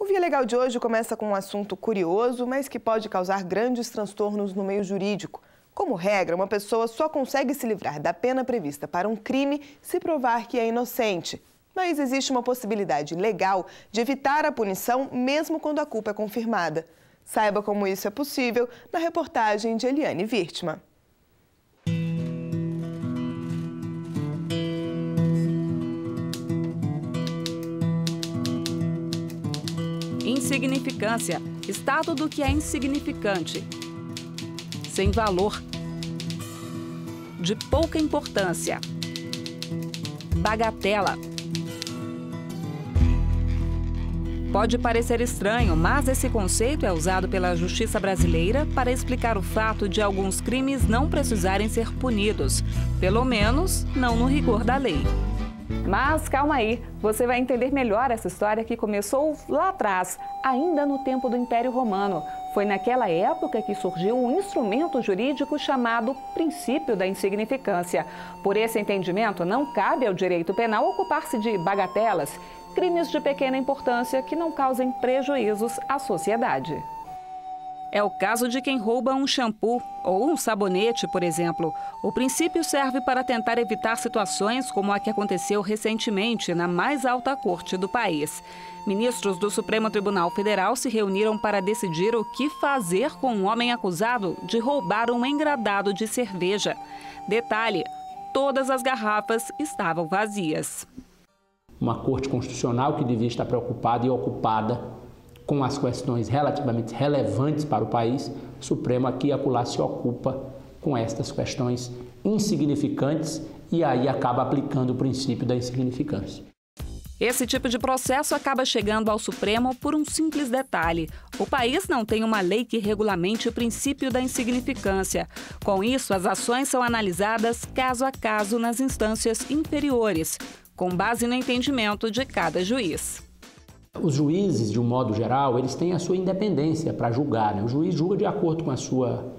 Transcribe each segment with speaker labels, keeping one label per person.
Speaker 1: Via Legal de hoje começa com um assunto curioso, mas que pode causar grandes transtornos no meio jurídico. Como regra, uma pessoa só consegue se livrar da pena prevista para um crime se provar que é inocente. Mas existe uma possibilidade legal de evitar a punição mesmo quando a culpa é confirmada. Saiba como isso é possível na reportagem de Eliane Wirtman.
Speaker 2: Insignificância, estado do que é insignificante, sem valor, de pouca importância, bagatela. Pode parecer estranho, mas esse conceito é usado pela Justiça brasileira para explicar o fato de alguns crimes não precisarem ser punidos, pelo menos não no rigor da lei. Mas calma aí, você vai entender melhor essa história que começou lá atrás, ainda no tempo do Império Romano. Foi naquela época que surgiu um instrumento jurídico chamado princípio da insignificância. Por esse entendimento, não cabe ao direito penal ocupar-se de bagatelas, crimes de pequena importância que não causem prejuízos à sociedade. É o caso de quem rouba um shampoo ou um sabonete, por exemplo. O princípio serve para tentar evitar situações como a que aconteceu recentemente na mais alta corte do país. Ministros do Supremo Tribunal Federal se reuniram para decidir o que fazer com um homem acusado de roubar um engradado de cerveja. Detalhe: todas as garrafas estavam vazias.
Speaker 3: Uma corte constitucional que devia estar preocupada e ocupada com as questões relativamente relevantes para o país, o Supremo aqui e acolá se ocupa com estas questões insignificantes e aí acaba aplicando o princípio da insignificância.
Speaker 2: Esse tipo de processo acaba chegando ao Supremo por um simples detalhe. O país não tem uma lei que regulamente o princípio da insignificância. Com isso, as ações são analisadas caso a caso nas instâncias inferiores, com base no entendimento de cada juiz.
Speaker 3: Os juízes, de um modo geral, eles têm a sua independência para julgar, né? O juiz julga de acordo com a sua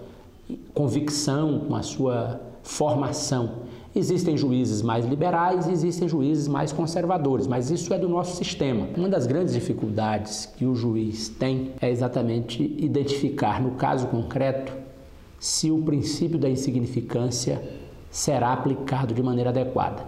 Speaker 3: convicção, com a sua formação. Existem juízes mais liberais e existem juízes mais conservadores, mas isso é do nosso sistema. Uma das grandes dificuldades que o juiz tem é exatamente identificar, no caso concreto, se o princípio da insignificância será aplicado de maneira adequada.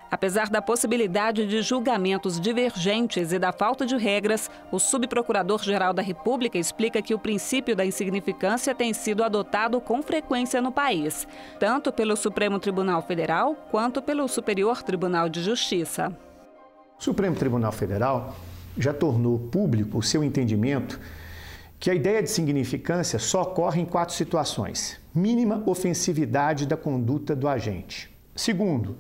Speaker 2: Apesar da possibilidade de julgamentos divergentes e da falta de regras, o subprocurador-geral da República explica que o princípio da insignificância tem sido adotado com frequência no país, tanto pelo Supremo Tribunal Federal quanto pelo Superior Tribunal de Justiça.
Speaker 4: O Supremo Tribunal Federal já tornou público o seu entendimento que a ideia de insignificância só ocorre em 4 situações. Mínima ofensividade da conduta do agente. Segundo,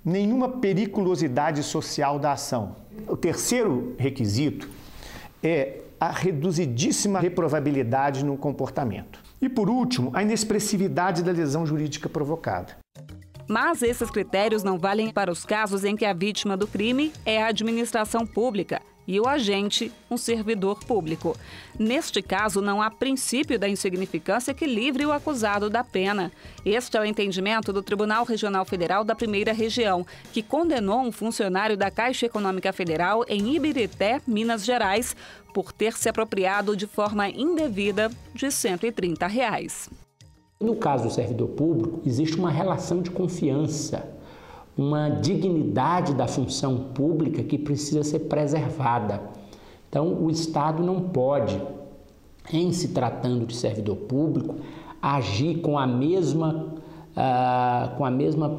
Speaker 4: nenhuma periculosidade social da ação. O terceiro requisito é a reduzidíssima reprovabilidade no comportamento. E, por último, a inexpressividade da lesão jurídica provocada.
Speaker 2: Mas esses critérios não valem para os casos em que a vítima do crime é a administração pública e o agente, um servidor público. Neste caso, não há princípio da insignificância que livre o acusado da pena. Este é o entendimento do Tribunal Regional Federal da Primeira Região, que condenou um funcionário da Caixa Econômica Federal em Ibirité, Minas Gerais, por ter se apropriado de forma indevida de R$ 130.
Speaker 3: No caso do servidor público, existe uma relação de confiança, uma dignidade da função pública que precisa ser preservada. Então, o Estado não pode, em se tratando de servidor público, agir com a mesma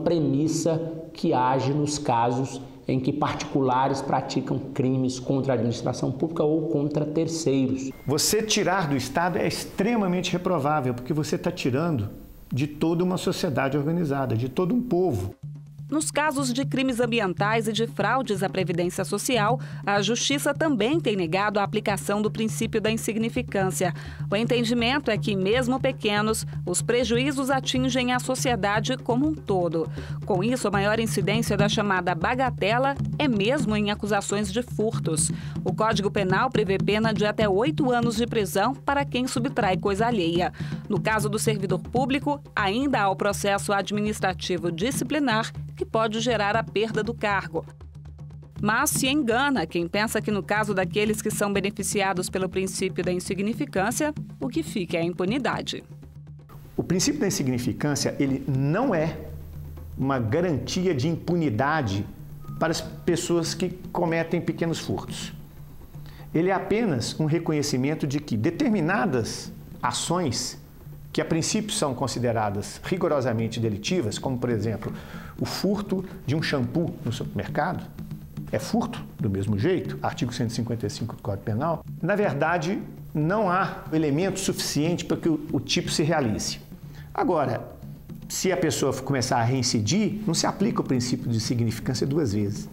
Speaker 3: premissa que age nos casos em que particulares praticam crimes contra a administração pública ou contra terceiros.
Speaker 4: Você tirar do Estado é extremamente reprovável, porque você está tirando de toda uma sociedade organizada, de todo um povo.
Speaker 2: Nos casos de crimes ambientais e de fraudes à Previdência Social, a Justiça também tem negado a aplicação do princípio da insignificância. O entendimento é que, mesmo pequenos, os prejuízos atingem a sociedade como um todo. Com isso, a maior incidência da chamada bagatela é mesmo em acusações de furtos. O Código Penal prevê pena de até 8 anos de prisão para quem subtrai coisa alheia. No caso do servidor público, ainda há o processo administrativo disciplinar, que pode gerar a perda do cargo. Mas se engana quem pensa que no caso daqueles que são beneficiados pelo princípio da insignificância, o que fica é a impunidade.
Speaker 4: O princípio da insignificância, ele não é uma garantia de impunidade para as pessoas que cometem pequenos furtos. Ele é apenas um reconhecimento de que determinadas ações que a princípio são consideradas rigorosamente delitivas, como por exemplo, o furto de um shampoo no supermercado, é furto do mesmo jeito, artigo 155 do Código Penal, na verdade não há elemento suficiente para que o tipo se realize. Agora, se a pessoa começar a reincidir, não se aplica o princípio de insignificância duas vezes.